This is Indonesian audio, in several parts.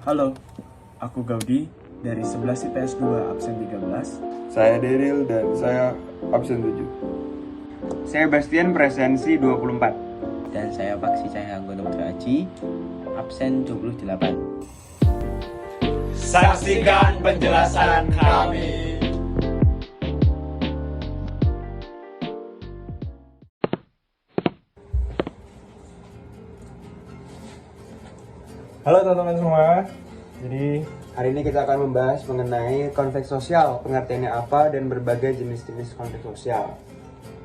Halo, aku Gaudi dari 11 IPS 2 absen 13. Saya Deril dan saya absen 7. Saya Bastian presensi 24. Dan saya Paksi Cahaya Anggota Putra Aji, absen 28. Saksikan penjelasan kami. Halo teman-teman semua. Jadi Hari ini kita akan membahas mengenai konflik sosial, pengertiannya apa, dan berbagai jenis-jenis konflik sosial.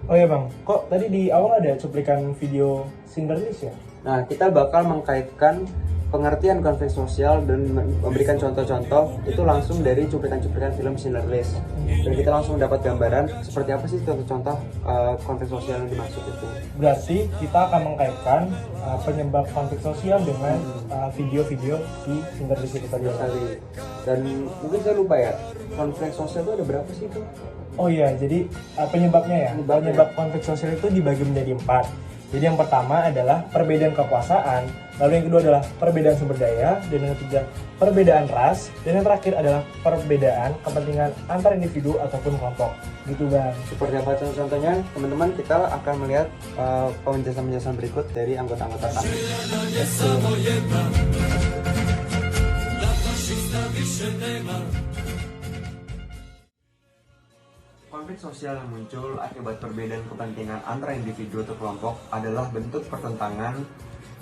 oh ya bang, kok tadi di awal ada cuplikan video Sinderlis ya? Nah, kita bakal mengkaitkan pengertian konflik sosial dan memberikan contoh-contoh itu langsung dari cuplikan-cuplikan film Schindler's List. Dan kita langsung mendapat gambaran seperti apa sih contoh-contoh konflik sosial yang dimaksud itu. Berarti kita akan mengkaitkan penyebab konflik sosial dengan video-video di Sinderlis itu tadi. Sekali. Dan mungkin saya lupa ya, konflik sosial itu ada berapa sih itu? Oh iya, jadi penyebabnya ya. Penyebab konflik sosial itu dibagi menjadi 4. Jadi yang pertama adalah perbedaan kekuasaan, lalu yang kedua adalah perbedaan sumber daya, dan yang ketiga perbedaan ras, dan yang terakhir adalah perbedaan kepentingan antar individu ataupun kelompok. Gitu bang. Seperti apa contohnya, teman-teman, kita akan melihat penjelasan-penjelasan berikut dari anggota-anggota kami. Konflik sosial yang muncul akibat perbedaan kepentingan antara individu atau kelompok adalah bentuk pertentangan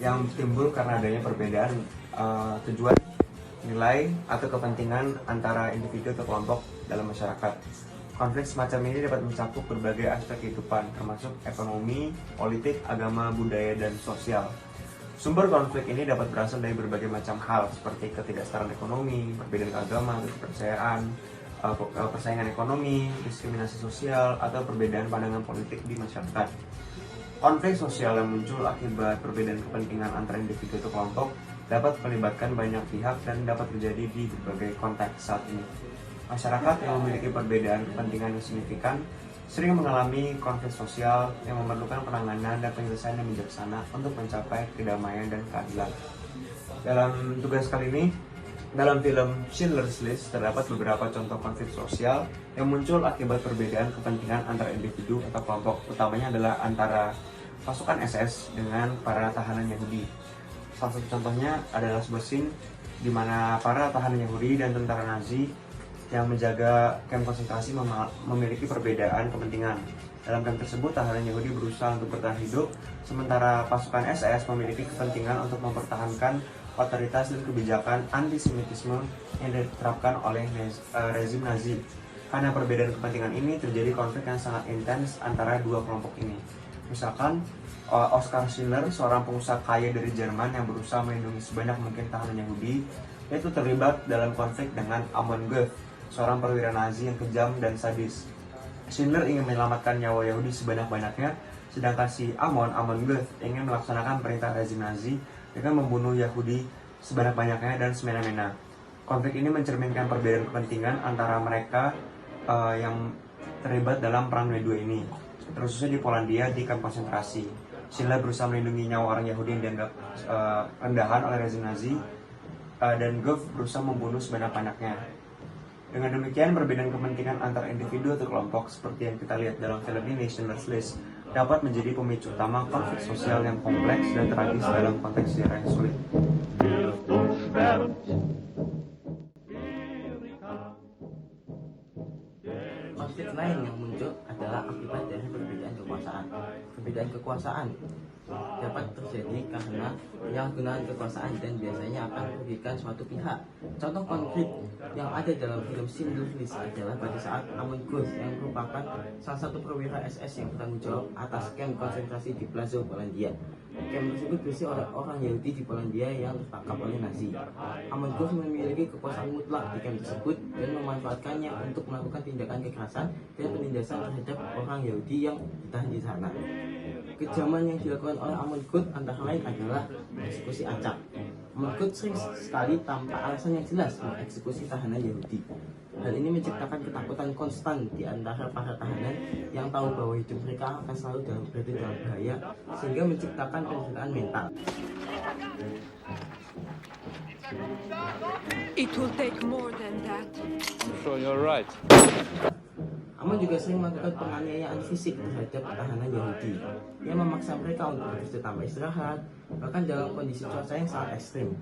yang timbul karena adanya perbedaan tujuan, nilai, atau kepentingan antara individu atau kelompok dalam masyarakat. Konflik semacam ini dapat mencakup berbagai aspek kehidupan, termasuk ekonomi, politik, agama, budaya, dan sosial. Sumber konflik ini dapat berasal dari berbagai macam hal, seperti ketidaksetaraan ekonomi, perbedaan agama, kepercayaan, persaingan ekonomi, diskriminasi sosial, atau perbedaan pandangan politik di masyarakat. Konflik sosial yang muncul akibat perbedaan kepentingan antara individu atau kelompok dapat melibatkan banyak pihak dan dapat terjadi di berbagai konteks saat ini. Masyarakat yang memiliki perbedaan kepentingan yang signifikan sering mengalami konflik sosial yang memerlukan penanganan dan penyelesaian yang bijaksana untuk mencapai kedamaian dan keadilan. Dalam tugas kali ini, dalam film Schindler's List terdapat beberapa contoh konflik sosial yang muncul akibat perbedaan kepentingan antara individu atau kelompok, utamanya adalah antara pasukan SS dengan para tahanan Yahudi. Salah satu contohnya adalah sebuah scene di mana para tahanan Yahudi dan tentara Nazi yang menjaga kamp konsentrasi memiliki perbedaan kepentingan. Dalam kamp tersebut, tahanan Yahudi berusaha untuk bertahan hidup, sementara pasukan SS memiliki kepentingan untuk mempertahankan otoritas dan kebijakan antisemitisme yang diterapkan oleh rezim Nazi. Karena perbedaan kepentingan ini, terjadi konflik yang sangat intens antara dua kelompok ini. Misalkan, Oskar Schindler, seorang pengusaha kaya dari Jerman yang berusaha melindungi sebanyak mungkin tahanan Yahudi, itu terlibat dalam konflik dengan Amon Goeth, seorang perwira Nazi yang kejam dan sadis. Schindler ingin menyelamatkan nyawa Yahudi sebanyak-banyaknya, sedangkan si Amon Goeth ingin melaksanakan perintah rezim Nazi dengan membunuh Yahudi sebanyak-banyaknya dan semena-mena. Konflik ini mencerminkan perbedaan kepentingan antara mereka yang terlibat dalam perang dunia ini, terkhususnya di Polandia di kamp konsentrasi. Schindler berusaha melindungi nyawa orang Yahudi yang dianggap rendahan oleh rezim Nazi, dan Goeth berusaha membunuh sebanyak-banyaknya. Dengan demikian, perbedaan kepentingan antara individu atau kelompok seperti yang kita lihat dalam film ini, Schindler's List, dapat menjadi pemicu utama konflik sosial yang kompleks dan tragis dalam konteks sejarah yang sulit. Konflik lain yang muncul adalah akibat dari perbedaan kekuasaan. Perbedaan kekuasaan dapat terjadi karena penyalahgunaan kekuasaan dan biasanya akan merugikan suatu pihak. Contoh konflik yang ada dalam film Schindler's List adalah pada saat Amon Goeth yang merupakan salah satu perwira SS yang bertanggung jawab atas kamp konsentrasi di Plaszow, Polandia. Kamp tersebut berisi orang Yahudi di Polandia yang tertangkap oleh Nazi. Amon Goeth memiliki kekuasaan mutlak di kamp tersebut dan memanfaatkannya untuk melakukan tindakan kekerasan dan penindasan terhadap orang Yahudi yang ditahan di sana. Kejaman yang dilakukan oleh Amon Goeth antara lain adalah eksekusi acak. Amon Goeth sering sekali tanpa alasan yang jelas mengeksekusi tahanan Yahudi. Hal ini menciptakan ketakutan konstan di antara para tahanan yang tahu bahwa hidup mereka akan selalu berada dalam bahaya, sehingga menciptakan penderitaan mental. It will take more than that. I'm sure you're right. Haman juga sering melakukan penganiayaan fisik terhadap tahanan Yahudi. Ia memaksa mereka untuk bekerja tanpa istirahat, bahkan dalam kondisi cuaca yang sangat ekstrim.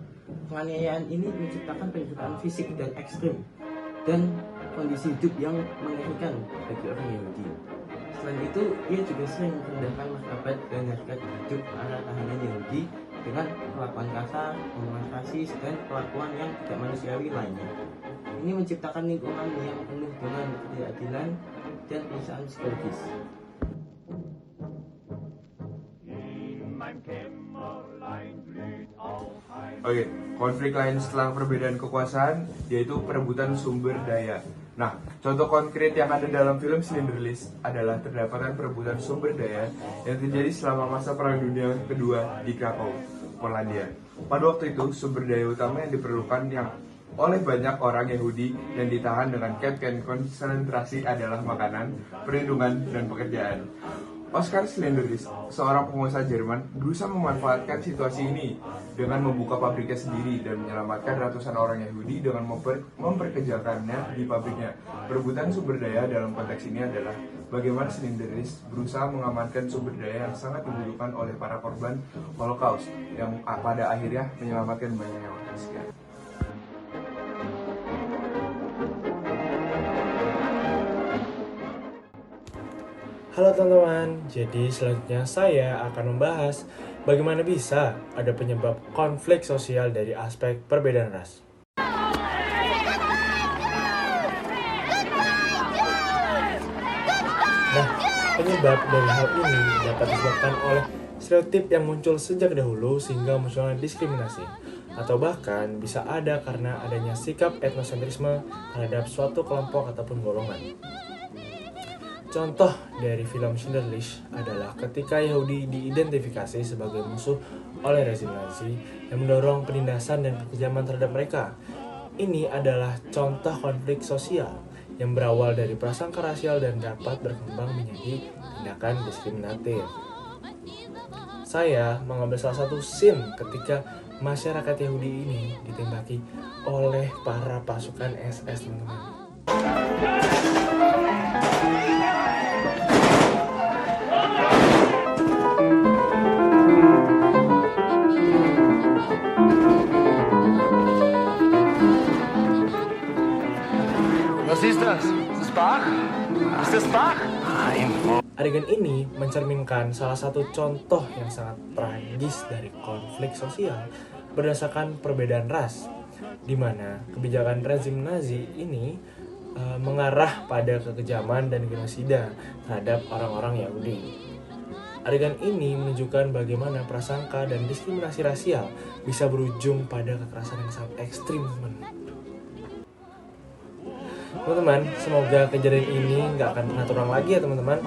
Penganiayaan ini menciptakan penderitaan fisik dan ekstrim, dan kondisi hidup yang mengerikan bagi orang Yahudi. Selain itu, ia juga sering merendahkan martabat dan harkat hidup para tahanan Yahudi dengan perlakuan kasar, pembunuhan rasis, dan perlakuan yang tidak manusiawi lainnya. Ini menciptakan lingkungan yang penuh dengan ketidakadilan dan penyiksaan psikologis. Oke, konflik lain setelah perbedaan kekuasaan yaitu perebutan sumber daya. Nah, contoh konkret yang ada dalam film Schindler's List adalah terdapatkan perebutan sumber daya yang terjadi selama masa Perang Dunia Kedua di Krakow, Polandia. Pada waktu itu, sumber daya utama yang diperlukan oleh banyak orang Yahudi yang ditahan dengan kamp konsentrasi adalah makanan, perlindungan, dan pekerjaan. Oskar Schindler's, seorang pengusaha Jerman, berusaha memanfaatkan situasi ini dengan membuka pabriknya sendiri dan menyelamatkan ratusan orang Yahudi dengan memperkerjakannya di pabriknya. Perebutan sumber daya dalam konteks ini adalah bagaimana Schindler's berusaha mengamankan sumber daya yang sangat dibutuhkan oleh para korban Holocaust yang pada akhirnya menyelamatkan banyak nyawa. Sekian. Halo teman-teman, jadi selanjutnya saya akan membahas bagaimana bisa ada penyebab konflik sosial dari aspek perbedaan ras. Nah, penyebab dari hal ini dapat disebabkan oleh stereotip yang muncul sejak dahulu sehingga munculnya diskriminasi, atau bahkan bisa ada karena adanya sikap etnosentrisme terhadap suatu kelompok ataupun golongan. Contoh dari film Schindler's List adalah ketika Yahudi diidentifikasi sebagai musuh oleh rezim Nazi yang mendorong penindasan dan kekejaman terhadap mereka. Ini adalah contoh konflik sosial yang berawal dari prasangka rasial dan dapat berkembang menjadi tindakan diskriminatif. Saya mengambil salah satu scene ketika masyarakat Yahudi ini ditembaki oleh para pasukan SS, teman-teman. Was ist das? Ist das Bach? Ist das Bach? Adegan ini mencerminkan salah satu contoh yang sangat tragis dari konflik sosial berdasarkan perbedaan ras, di mana kebijakan rezim Nazi ini mengarah pada kekejaman dan genosida terhadap orang-orang Yahudi. Adegan ini menunjukkan bagaimana prasangka dan diskriminasi rasial bisa berujung pada kekerasan yang sangat ekstrim, teman-teman. Semoga kejadian ini nggak akan pernah terulang lagi ya, teman-teman.